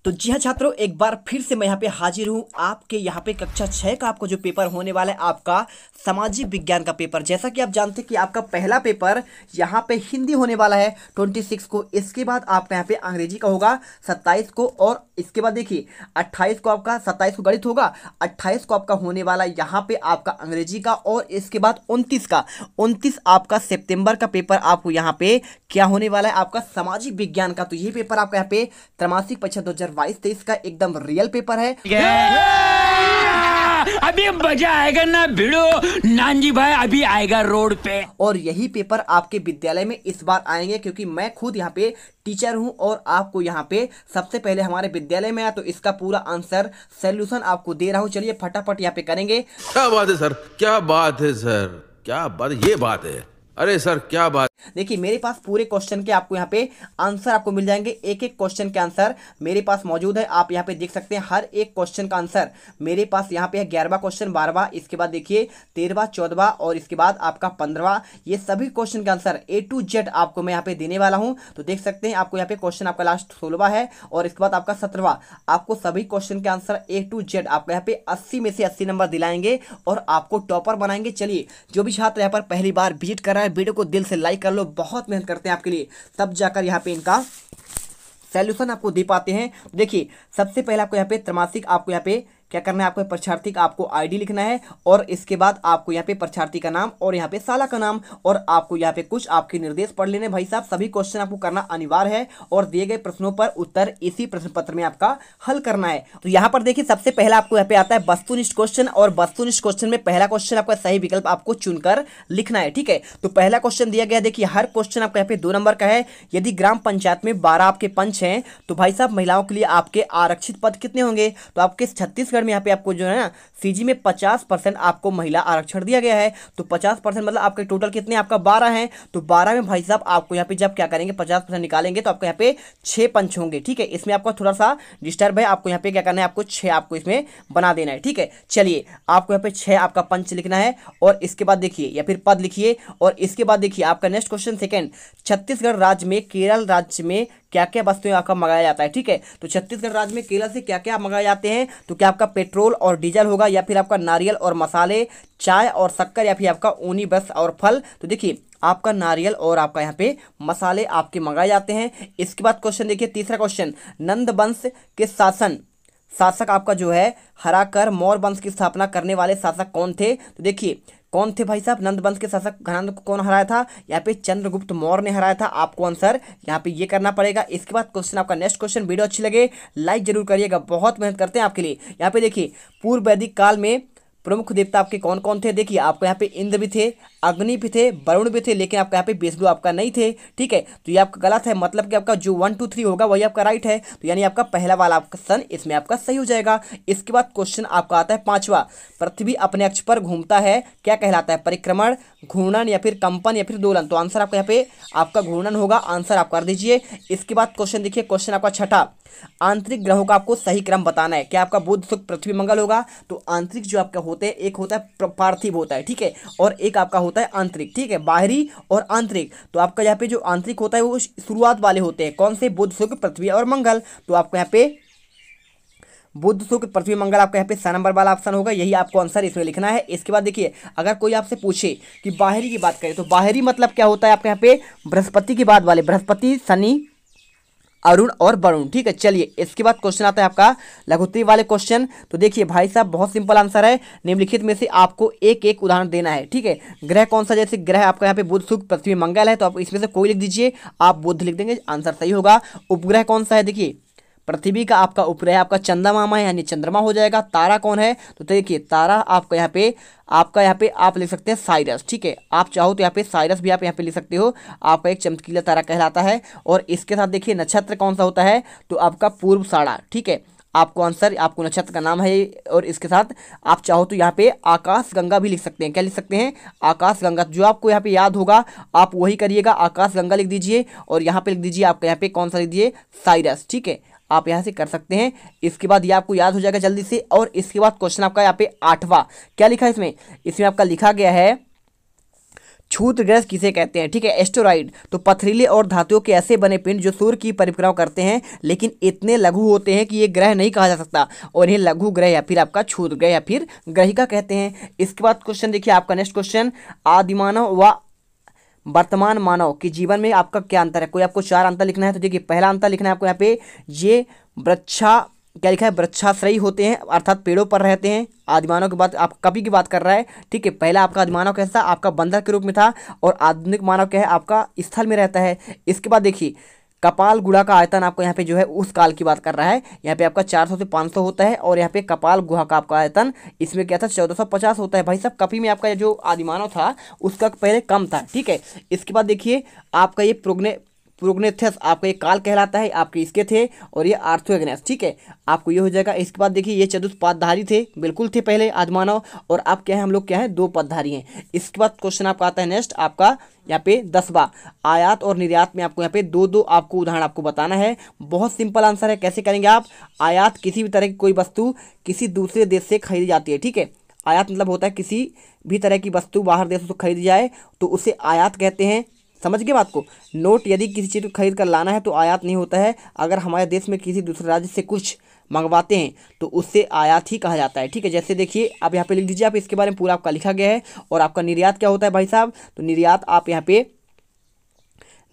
तो जी हाँ छात्रों, एक बार फिर से मैं यहाँ पे हाजिर हूँ आपके यहाँ पे कक्षा 6 का आपको जो पेपर होने वाला है आपका सामाजिक विज्ञान का पेपर। जैसा कि आप जानते हैं कि आपका पहला पेपर यहाँ पे हिंदी होने वाला है 26 को। इसके बाद आपका यहाँ पे अंग्रेजी का होगा 27 को, और इसके बाद देखिए 28 को आपका, 27 को गणित होगा, 28 को आपका होने वाला यहाँ पे आपका अंग्रेजी का, और इसके बाद 29 आपका सितंबर का पेपर आपको यहाँ पे क्या होने वाला है आपका सामाजिक विज्ञान का। तो ये पेपर आपका यहाँ पे त्रैमासिक परीक्षा 2022-23 का एकदम रियल पेपर है। अभी मजा आएगा ना भिड़ो नानजी भाई, अभी आएगा रोड पे। और यही पेपर आपके विद्यालय में इस बार आएंगे, क्योंकि मैं खुद यहाँ पे टीचर हूँ और आपको यहाँ पे सबसे पहले हमारे विद्यालय में आया, तो इसका पूरा आंसर सॉल्यूशन आपको दे रहा हूँ। चलिए फटाफट यहाँ पे करेंगे। क्या बात है सर, क्या बात है सर, क्या बात, ये बात है। अरे सर क्या बात। देखिए मेरे पास पूरे क्वेश्चन के आपको यहाँ पे आंसर आपको मिल जाएंगे। एक एक क्वेश्चन के आंसर मेरे पास मौजूद है। आप यहाँ पे देख सकते हैं हर एक क्वेश्चन का आंसर मेरे पास यहाँ पे है। 11वां क्वेश्चन, 12वां, इसके बाद देखिए 13वां, 14वां और इसके बाद आपका 15वां। ये सभी क्वेश्चन का आंसर A to Z आपको मैं यहाँ पे देने वाला हूँ। तो देख सकते हैं आपको यहाँ पे क्वेश्चन आपका लास्ट 16वां है और इसके बाद आपका 17वां। आपको सभी क्वेश्चन के आंसर A to Z आपको यहाँ पे 80 में से 80 नंबर दिलाएंगे और आपको टॉपर बनाएंगे। चलिए जो भी छात्र यहाँ पर पहली बार विजिट कर रहा है, वीडियो को दिल से लाइक कर लो। बहुत मेहनत करते हैं आपके लिए, तब जाकर यहाँ पे इनका सॉल्यूशन आपको दे पाते हैं। देखिए सबसे पहले आपको यहाँ पे त्रैमासिक आपको यहाँ पे क्या करना है, आपको परीक्षार्थी का आपको आईडी लिखना है और इसके बाद आपको यहाँ पे परीक्षार्थी का नाम और यहाँ पे साला का नाम, और आपको यहाँ पे कुछ आपके निर्देश पढ़ लेने। भाई साहब सभी क्वेश्चन आपको करना अनिवार्य है और दिए गए प्रश्नों पर उत्तर इसी प्रश्न पत्र में आपका हल करना है। तो यहाँ पर देखिए सबसे पहला आपको यहाँ पे आता है वस्तुनिष्ठ क्वेश्चन, और वस्तुनिष्ठ क्वेश्चन में पहला क्वेश्चन आपका सही विकल्प आपको चुनकर लिखना है। ठीक है, तो पहला क्वेश्चन दिया गया, देखिए हर क्वेश्चन आपको यहाँ पे 2 नंबर का है। यदि ग्राम पंचायत में 12 आपके पंच हैं तो भाई साहब महिलाओं के लिए आपके आरक्षित पद कितने होंगे। तो आपके छत्तीसगढ़ में यहाँ पे आपको जो है सीजी में 50% आपको महिला आरक्षण दिया गया है। तो 50% मतलब आपके टोटल कितने, आपका 12 हैं। तो 12 में भाई साहब आपको यहाँ पे जब क्या करेंगे 50% निकालेंगे तो आपको यहाँ पे 6 पंच होंगे। ठीक है, इसमें आपको थोड़ा सा डिस्टर्ब है, आपको यहाँ पे क्या करना है, आपको 6 आपको इसमें बना देना है। ठीक है, चलिए आपको यहाँ पे 6 आपका पंच लिखना है और इसके बाद देखिए या फिर पद लिखिए। और इसके बाद देखिए आपका नेक्स्ट क्वेश्चन सेकंड, छत्तीसगढ़ राज्य में केरल राज्य में क्या क्या वस्तुएं आपका मंगाया जाता है। ठीक है, तो छत्तीसगढ़ राज्य में केरल से क्या क्या मंगाए जाते हैं, तो क्या आपका पेट्रोल और डीजल होगा, या फिर आपका नारियल और मसाले, चाय और शक्कर, या फिर आपका ऊनी वस्त्र और फल। तो देखिए आपका नारियल और आपका यहाँ पे मसाले आपके मंगाए जाते हैं। इसके बाद क्वेश्चन देखिए तीसरा क्वेश्चन, नंद वंश के शासक आपका जो है हराकर मौर्य वंश की स्थापना करने वाले शासक कौन थे। तो देखिए कौन थे भाई साहब, नंद वंश के शासक घनानंद को कौन हराया था, यहाँ पे चंद्रगुप्त मौर्य ने हराया था। आपको आंसर यहाँ पे ये करना पड़ेगा। इसके बाद क्वेश्चन आपका नेक्स्ट क्वेश्चन, वीडियो अच्छी लगे लाइक जरूर करिएगा, बहुत मेहनत करते हैं आपके लिए। यहाँ पे देखिए पूर्व वैदिक काल में प्रमुख देवता आपके कौन कौन थे। देखिए आपको यहाँ पे इंद्र भी थे, अग्नि भी थे, वरुण भी थे, लेकिन आपका यहाँ पे विष्णु आपका नहीं थे। ठीक है, तो ये आपका गलत है, मतलब कि आपका जो 1 2 3 होगा वही आपका राइट है। तो यानी आपका पहला वाला आपका सन इसमें आपका सही हो जाएगा। इसके बाद क्वेश्चन आपका आता है 5वां, पृथ्वी अपने अक्ष पर घूमता है क्या कहलाता है, परिक्रमण, घूर्णन या फिर कंपन या फिर दोलन। तो आंसर आपका यहाँ पे आपका घूर्णन होगा, आंसर आप कर दीजिए। इसके बाद क्वेश्चन देखिए क्वेश्चन आपका 6ठा, आंतरिक ग्रहों का आपको सही क्रम बताना है। क्या आपका बुध, शुक्र, पृथ्वी, मंगल होगा। तो आंतरिक जो आपका होते हैं, एक होता है पार्थिव होता है, ठीक है, और एक आपका होता है आंतरिक। ठीक है, बाहरी और आंतरिक। तो आपका यहाँ पे जो आंतरिक होता है वो शुरुआत वाले होते हैं, कौन से, बुध, शुक्र, पृथ्वी और मंगल। तो आपको यहाँ पे बुध, शुक्र, पृथ्वी, मंगल आपका यहाँ पे 6 नंबर वाला ऑप्शन होगा, यही आपको आंसर इसमें लिखना है। इसके बाद देखिए अगर कोई आपसे पूछे कि बाहरी की बात करें, तो बाहरी मतलब क्या होता है आपके यहाँ पे बृहस्पति की बात वाले, बृहस्पति, शनि, अरुण और वरुण। ठीक है, चलिए इसके बाद क्वेश्चन आता है आपका लघुत्तरी वाले क्वेश्चन। तो देखिए भाई साहब बहुत सिंपल आंसर है, निम्नलिखित में से आपको एक एक उदाहरण देना है। ठीक है, ग्रह कौन सा, जैसे ग्रह आपका यहाँ पे बुध, शुक्र, पृथ्वी, मंगल है, तो आप इसमें से कोई लिख दीजिए। आप बुध लिख देंगे, आंसर सही होगा। उपग्रह कौन सा है, देखिए पृथ्वी का आपका उपग्रह आपका चंदा मामा है, यानी चंद्रमा हो जाएगा। तारा कौन है, तो देखिए तारा आपका यहाँ पे आप लिख सकते हैं साइरस। ठीक है, आप चाहो तो यहाँ पे साइरस भी आप यहाँ पे लिख सकते हो, आपका एक चमकीला तारा कहलाता है। और इसके साथ देखिए नक्षत्र कौन सा होता है, तो आपका पूर्वाषाढ़ा। ठीक है, आपको आंसर, आपको नक्षत्र का नाम है। और इसके साथ आप चाहो तो यहाँ पे आकाश गंगा भी लिख सकते हैं। क्या लिख सकते हैं, आकाश गंगा। जो आपको यहाँ पे याद होगा आप वही करिएगा, आकाश गंगा लिख दीजिए और यहाँ पे लिख दीजिए आपका यहाँ पे कौन सा लिख दीजिए, साइरस। ठीक है, आप यहाँ से कर सकते हैं। इसके बाद ये आपको याद हो जाएगा जल्दी से। और इसके बाद क्वेश्चन आपका यहाँ पे 8वां क्या लिखा है, इसमें आपका लिखा गया है क्षुद्रग्रह किसे कहते हैं, ठीक है। एस्टेरॉइड तो पथरीले और धातुओं के ऐसे बने पिंड जो सूर्य की परिक्रमा करते हैं लेकिन इतने लघु होते हैं कि ये ग्रह नहीं कहा जा सकता, और ये लघु ग्रह या फिर आपका क्षुद्र ग्रह या फिर ग्रहिका कहते हैं। इसके बाद क्वेश्चन देखिए आपका नेक्स्ट क्वेश्चन, आदिमानव व वर्तमान मानव के जीवन में आपका क्या अंतर है। कोई आपको 4 अंतर लिखना है, तो देखिए पहला अंतर लिखना है आपको यहाँ पे, ये क्या लिखा है, वृक्षाश्रयी होते हैं अर्थात पेड़ों पर रहते हैं। आदिमानव की बात आप कभी की बात कर रहा है, ठीक है। पहला आपका आदिमानव कैसा, आपका बंदर के रूप में था, और आधुनिक मानव क्या है, आपका स्थल में रहता है। इसके बाद देखिए कपाल गुहा का आयतन आपको यहाँ पे जो है उस काल की बात कर रहा है, यहाँ पे आपका 400 से 500 होता है, और यहाँ पे कपाल गुहा का आपका आयतन इसमें क्या था 1450 होता है। भाई साहब कपी में आपका जो आदिमानव था उसका पहले कम था, ठीक है। इसके बाद देखिए आपका ये प्रोग्नेथस आपका ये काल कहलाता है, आपके इसके थे, और ये आर्थ्रोग्नेस, ठीक है, आपको ये हो जाएगा। इसके बाद देखिए ये चतुष्पादधारी थे, बिल्कुल थे पहले आदिमानव, और अब क्या है हम लोग क्या है 2 पदधारी हैं। इसके बाद क्वेश्चन आपका आता है नेक्स्ट आपका यहाँ पे 10वां, आयात और निर्यात में आपको यहाँ पे 2 आपको उदाहरण आपको बताना है। बहुत सिंपल आंसर है, कैसे करेंगे आप, आयात किसी भी तरह की कोई वस्तु किसी दूसरे देश से खरीदी जाती है, ठीक है। आयात मतलब होता है किसी भी तरह की वस्तु बाहर देश से खरीदी जाए तो उसे आयात कहते हैं, समझ गए बात को। नोट यदि किसी चीज़ को खरीद कर लाना है तो आयात नहीं होता है, अगर हमारे देश में किसी दूसरे राज्य से कुछ मंगवाते हैं तो उससे आयात ही कहा जाता है, ठीक है। जैसे देखिए आप यहाँ पे लिख दीजिए, आप इसके बारे में पूरा आपका लिखा गया है। और आपका निर्यात क्या होता है भाई साहब, तो निर्यात आप यहाँ पे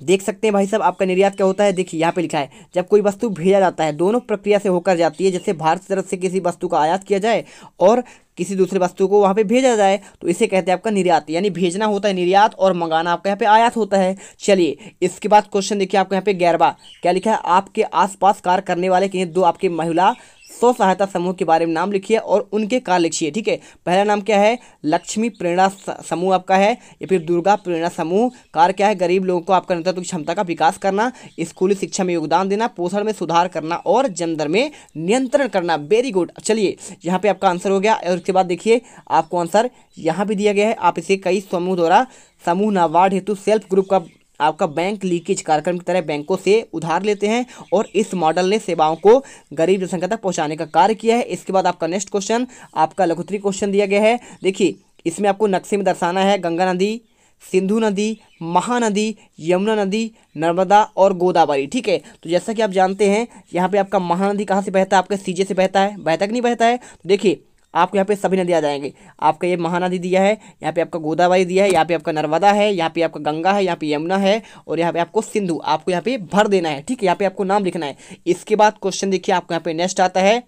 देख सकते हैं भाई साहब, आपका निर्यात क्या होता है, देखिए यहाँ पे लिखा है, जब कोई वस्तु भेजा जाता है दोनों प्रक्रिया से होकर जाती है, जैसे भारत की तरफ से किसी वस्तु का आयात किया जाए और किसी दूसरे वस्तु को वहाँ पे भेजा जाए तो इसे कहते हैं आपका निर्यात, यानी भेजना होता है निर्यात और मंगाना आपका यहाँ पे आयात होता है। चलिए इसके बाद क्वेश्चन देखिए आपको यहाँ पे 11वां क्या लिखा है, आपके आसपास कार्य करने वाले किन्हीं 2 आपके महिला स्व सहायता समूह के बारे में नाम लिखिए और उनके कार्य लिखिए, ठीक है। पहला नाम क्या है, लक्ष्मी प्रेरणा समूह आपका है, या फिर दुर्गा प्रेरणा समूह। कार्य क्या है, गरीब लोगों को आपका नेतृत्व क्षमता का विकास करना, स्कूली शिक्षा में योगदान देना, पोषण में सुधार करना और जन्म दर में नियंत्रण करना। Very good. चलिए यहाँ पे आपका आंसर हो गया। और उसके बाद देखिए आपको आंसर यहाँ भी दिया गया है, आप इसे कई समूह द्वारा समूह नाबार्ड हेतु सेल्फ ग्रुप का आपका बैंक लीकेज कार्यक्रम की तरह बैंकों से उधार लेते हैं, और इस मॉडल ने सेवाओं को गरीब जनसंख्या तक पहुंचाने का कार्य किया है। इसके बाद आपका नेक्स्ट क्वेश्चन आपका लघुत्तरी क्वेश्चन दिया गया है। देखिए इसमें आपको नक्शे में दर्शाना है गंगा नदी, सिंधु नदी, महानदी, यमुना नदी, नर्मदा और गोदावरी, ठीक है। तो जैसा कि आप जानते हैं यहाँ पे आपका महानदी कहाँ से बहता है, आपके सीजे से बहता है, बहता कि नहीं बहता है। तो देखिए आपको यहाँ पे सभी नदी आ जाएंगे, आपका ये महानदी दिया है, यहाँ पे आपका गोदावरी दिया है, यहाँ पे आपका नर्मदा है, यहाँ पे आपका गंगा है, यहाँ पे यमुना है, और यहाँ पे आपको सिंधु, आपको यहाँ पे भर देना है, ठीक है। यहाँ पे आपको नाम लिखना है। इसके बाद क्वेश्चन देखिए आपको यहाँ पे नेक्स्ट आता है,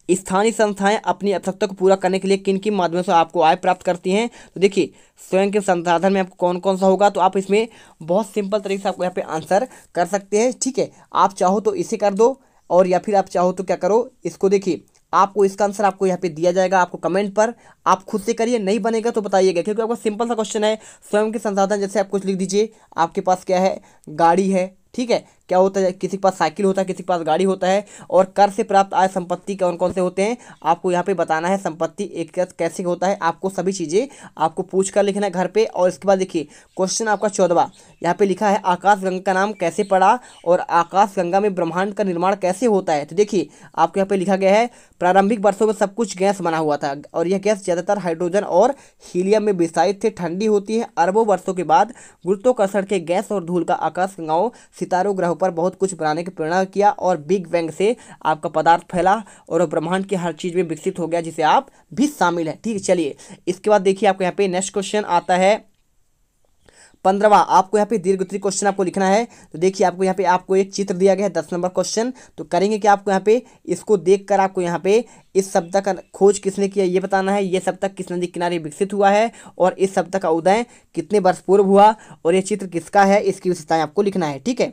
स्थानीय संस्थाएं अपनी आवश्यकता को पूरा करने के लिए किन किन माध्यमों से आपको आय प्राप्त करती हैं। तो देखिए स्वयं के संसाधन में आपको कौन कौन सा होगा, तो आप इसमें बहुत सिंपल तरीके से आपको यहाँ पे आंसर कर सकते हैं, ठीक है। आप चाहो तो इसे कर दो, और या फिर आप चाहो तो क्या करो, इसको देखिए आपको इसका आंसर आपको यहाँ पे दिया जाएगा, आपको कमेंट पर आप खुद से करिए, नहीं बनेगा तो बताइएगा, क्योंकि आपका सिंपल सा क्वेश्चन है। स्वयं के संसाधन जैसे आप कुछ लिख दीजिए, आपके पास क्या है, गाड़ी है, ठीक है। क्या होता है, किसी के पास साइकिल होता है, किसी के पास गाड़ी होता है। और कर से प्राप्त आय संपत्ति कौन कौन से होते हैं, आपको यहाँ पे बताना है। संपत्ति एक कैसे होता है, आपको सभी चीज़ें आपको पूछ कर लिखना है घर पे। और इसके बाद देखिए क्वेश्चन आपका 14वां यहाँ पे लिखा है, आकाशगंगा का नाम कैसे पड़ा और आकाशगंगा में ब्रह्मांड का निर्माण कैसे होता है। तो देखिए आपको यहाँ पे लिखा गया है, प्रारंभिक वर्षों में सब कुछ गैस बना हुआ था, और यह गैस ज़्यादातर हाइड्रोजन और हीलियम में विषायित थे, ठंडी होती है। अरबों वर्षों के बाद गुरुत्वाकर्षण के गैस और धूल का आकाशगंगाओं सितारों ग्रहों पर बहुत कुछ बनाने की प्रेरणा किया, और बिग बैंग से आपका पदार्थ फैला और ब्रह्मांड की हर चीज़ में विकसित हो गया, जिसे आप भी शामिल है, ठीक है। चलिए इसके बाद देखिए आपको यहाँ पे नेक्स्ट क्वेश्चन आता है 15वां, आपको यहाँ पे दीर्घोत्तरी क्वेश्चन आपको लिखना है। तो देखिए आपको यहाँ पे आपको एक चित्र दिया गया है 10 नंबर क्वेश्चन। तो करेंगे कि आपको यहाँ पे इसको देखकर आपको यहाँ पे इस शब्द का खोज किसने किया ये बताना है, ये शब्द किस नदी किनारे विकसित हुआ है, और इस शब्द का उदय कितने वर्ष पूर्व हुआ, और ये चित्र किसका है, इसकी विशेषताएं आपको लिखना है, ठीक है।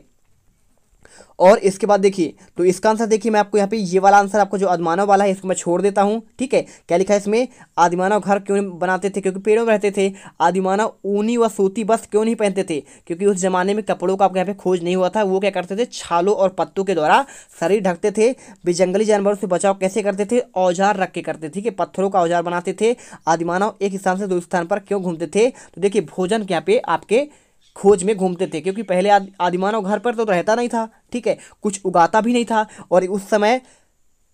और इसके बाद देखिए तो इसका आंसर देखिए मैं आपको यहाँ पे ये वाला आंसर आपको जो आदिमानव वाला है इसको मैं छोड़ देता हूँ, ठीक है। क्या लिखा है इसमें, आदिमानव घर क्यों नहीं बनाते थे, क्योंकि पेड़ों में रहते थे। आदिमानव ऊनी व सूती वस्त्र क्यों नहीं पहनते थे, क्योंकि उस जमाने में कपड़ों का आपके यहाँ पे खोज नहीं हुआ था। वो क्या करते थे, छालों और पत्तों के द्वारा शरीर ढकते थे। वे जंगली जानवरों से बचाव कैसे करते थे, औजार रख के करते थे, ठीक है, पत्थरों का औजार बनाते थे। आदिमानव एक स्थान से दूसरे स्थान पर क्यों घूमते थे, तो देखिए भोजन के यहाँ पे आपके खोज में घूमते थे, क्योंकि पहले आदिमानव घर पर तो रहता नहीं था, ठीक है, कुछ उगाता भी नहीं था। और उस समय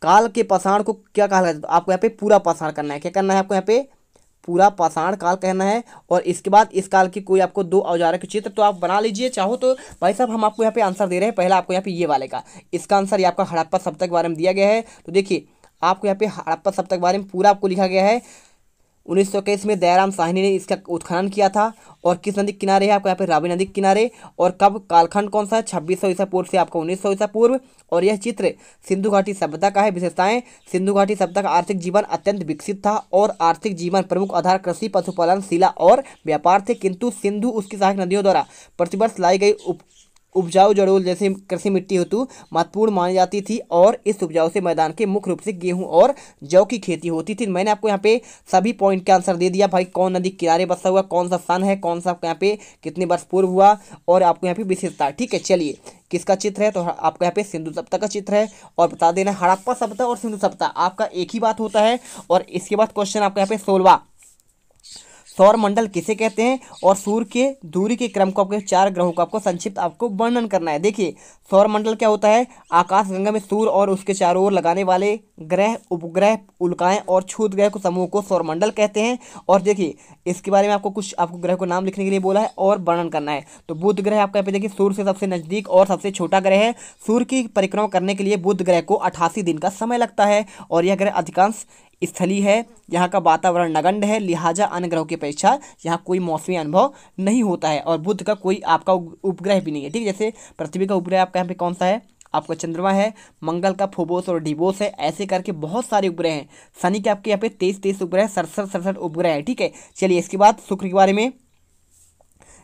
काल के पाषाण को क्या कहा जाता है, आपको यहाँ पे पूरा पाषाण करना है। क्या करना है आपको यहाँ पे, पूरा पाषाण काल कहना है। और इसके बाद इस काल की कोई आपको 2 औजारों के चित्र तो आप बना लीजिए चाहो तो। भाई साहब हम आपको यहाँ पे आंसर दे रहे हैं, पहला आपको यहाँ पे ये वाले का, इसका आंसर ये आपका हड़प्पा सभ्यता के बारे में दिया गया है। तो देखिए आपको यहाँ पे हड़प्पा सभ्यता के बारे में पूरा आपको लिखा गया है। 1921 में दयाराम साहनी ने इसका उत्खनन किया था। और किस नदी के किनारे है, आपको यहाँ पे रावी नदी के किनारे। और कब, कालखंड कौन सा है, 2600 ईसा पूर्व से आपका 1900 ईसा पूर्व। और यह चित्र सिंधु घाटी सभ्यता का है। विशेषताएं, सिंधु घाटी सभ्यता का आर्थिक जीवन अत्यंत विकसित था और आर्थिक जीवन प्रमुख आधार कृषि, पशुपालन, शिला और व्यापार थे। किंतु सिंधु उसकी सहायक नदियों द्वारा प्रतिवर्ष लाई गई उपजाऊ जड़ोल जैसे कृषि मिट्टी हेतु महत्वपूर्ण मानी जाती थी। और इस उपजाऊ से मैदान के मुख्य रूप से गेहूं और जौ की खेती होती थी। मैंने आपको यहाँ पे सभी पॉइंट के आंसर दे दिया भाई, कौन नदी किनारे बसा हुआ, कौन सा सन है, कौन सा यहाँ पे कितने वर्ष पूर्व हुआ, और आपको यहाँ पे विशेषता। ठीक है, चलिए किसका चित्र है, तो आपको यहाँ पे सिंधु सभ्यता का चित्र है। और बता देना हड़प्पा सभ्यता और सिंधु सभ्यता आपका एक ही बात होता है। और इसके बाद क्वेश्चन आपको यहाँ पे 16वां, सौर मंडल किसे कहते हैं और सूर्य के दूरी के क्रम को आपके 4 ग्रहों का आपको संक्षिप्त आपको वर्णन करना है। देखिए सौर मंडल क्या होता है, आकाश गंगा में सूर्य और उसके चारों ओर लगाने वाले ग्रह, उपग्रह, उल्काएं और क्षुद्र ग्रह को समूह को सौर मंडल कहते हैं। और देखिए इसके बारे में आपको कुछ आपको ग्रह को नाम लिखने के लिए बोला है और वर्णन करना है। तो बुध ग्रह आपका यहाँ पे देखिए सूर्य से सबसे नजदीक और सबसे छोटा ग्रह है। सूर्य की परिक्रमा करने के लिए बुध ग्रह को 88 दिन का समय लगता है। और यह ग्रह अधिकांश स्थलीय है, यहाँ का वातावरण नगण्य है, लिहाजा अन्य ग्रहों की अपेक्षा यहाँ कोई मौसमी अनुभव नहीं होता है। और बुध का कोई आपका उपग्रह भी नहीं है। ठीक है, जैसे पृथ्वी का उपग्रह आपका यहाँ पे कौन सा है, आपका चंद्रमा है, मंगल का फोबोस और डिबोस है, ऐसे करके बहुत सारे उपग्रह हैं। शनि के आपके यहाँ पे 23 उपग्रह, 67 उपग्रह है। ठीक है, चलिए इसके बाद शुक्र के बारे में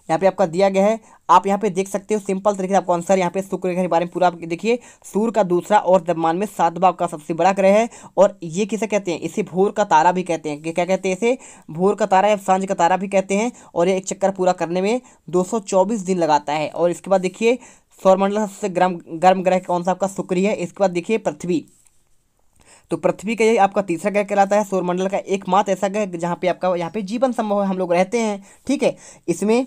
यहाँ पे आपका दिया गया है, आप यहाँ पे देख सकते हो सिंपल तरीके से आपको आंसर यहाँ पे शुक्र के बारे में पूरा देखिए। सूर्य का दूसरा और द्रव्यमान में 7वां का सबसे बड़ा ग्रह है। और ये किसे कहते हैं, इसे भोर का तारा भी कहते हैं। क्या कहते हैं इसे, भोर का तारा या सांझ का तारा भी कहते हैं। और ये एक चक्कर पूरा करने में 224 दिन लगाता है। और इसके बाद देखिए सौरमंडल का सबसे गर्म ग्रह कौन सा, आपका शुक्र है। इसके बाद देखिए पृथ्वी, तो पृथ्वी का ये आपका तीसरा ग्रह कहलाता है। सौरमंडल का एकमात्र ऐसा ग्रह जहाँ पे आपका यहाँ पे जीवन संभव है, हम लोग रहते हैं। ठीक है, इसमें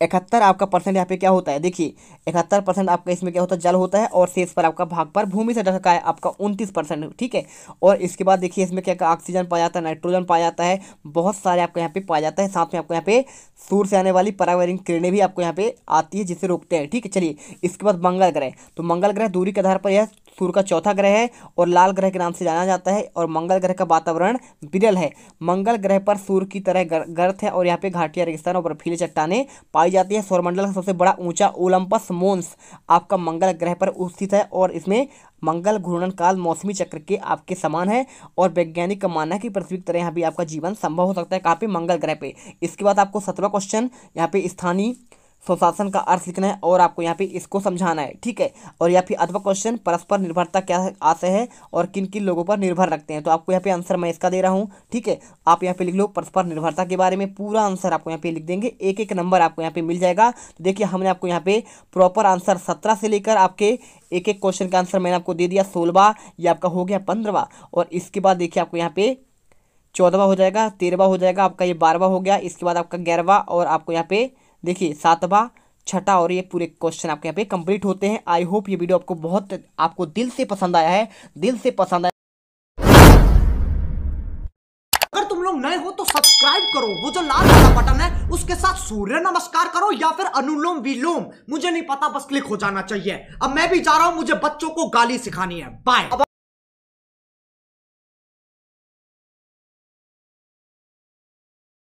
71 आपका % यहाँ पे क्या होता है, देखिए 71% आपका इसमें क्या होता है, जल होता है। और शेष पर आपका भाग पर भूमि से ढका है आपका 29%। ठीक है, और इसके बाद देखिए इसमें क्या ऑक्सीजन पाया जाता है, नाइट्रोजन पाया जाता है, बहुत सारे आपको यहाँ पे पाया जाता है। साथ में आपको यहाँ पे सूर्य से आने वाली परावैंगिक किरणें भी आपको यहाँ पे आती है जिसे रोकते हैं। ठीक है, चलिए इसके बाद मंगल ग्रह, तो मंगल ग्रह दूरी के आधार पर यह सूर्य का चौथा ग्रह है और लाल ग्रह के नाम से जाना जाता है। और मंगल ग्रह का वातावरण विरल है। मंगल ग्रह पर सूर्य की तरह गर्त है और यहाँ पे घाटियां, रेगिस्तान और बर्फीली चट्टानें पाई जाती है। सौरमंडल का सबसे बड़ा ऊंचा ओलंपस मोन्स आपका मंगल ग्रह पर स्थित है और इसमें मंगल घूर्णन काल मौसमी चक्र के आपके समान है। और वैज्ञानिक का मानना है कि पृथ्वी की तरह यहाँ भी आपका जीवन संभव हो सकता है, कहाँ पे, मंगल ग्रह पे। इसके बाद आपको 17वां क्वेश्चन यहाँ पे स्थानीय स्वशासन का अर्थ लिखना है और आपको यहाँ पे इसको समझाना है। ठीक है, और या फिर 8वां क्वेश्चन परस्पर निर्भरता क्या आशय है और किन किन लोगों पर निर्भर रखते हैं। तो आपको यहाँ पे आंसर मैं इसका दे रहा हूँ। ठीक है, आप यहाँ पे लिख लो परस्पर निर्भरता के बारे में, पूरा आंसर आपको यहाँ पे लिख देंगे, एक एक नंबर आपको यहाँ पे मिल जाएगा। तो देखिए हमने आपको यहाँ पे प्रॉपर आंसर 17 से लेकर आपके एक एक क्वेश्चन का आंसर मैंने आपको दे दिया। 16वां ये आपका हो गया, 15वां, और इसके बाद देखिए आपको यहाँ पे 14वां हो जाएगा, 13वां हो जाएगा, आपका ये 12वां हो गया। इसके बाद आपका 11वां और आपको यहाँ पे देखिए 7वां, 6ठा, और ये पूरे क्वेश्चन आपके यहाँ पे कंप्लीट होते हैं। आई होप ये वीडियो आपको बहुत आपको दिल से पसंद आया है, दिल से पसंद आया। अगर तुम लोग नए हो तो सब्सक्राइब करो, वो जो लाल वाला बटन है उसके साथ सूर्य नमस्कार करो या फिर अनुलोम विलोम, मुझे नहीं पता, बस क्लिक हो जाना चाहिए। अब मैं भी जा रहा हूं, मुझे बच्चों को गाली सिखानी है। बाय।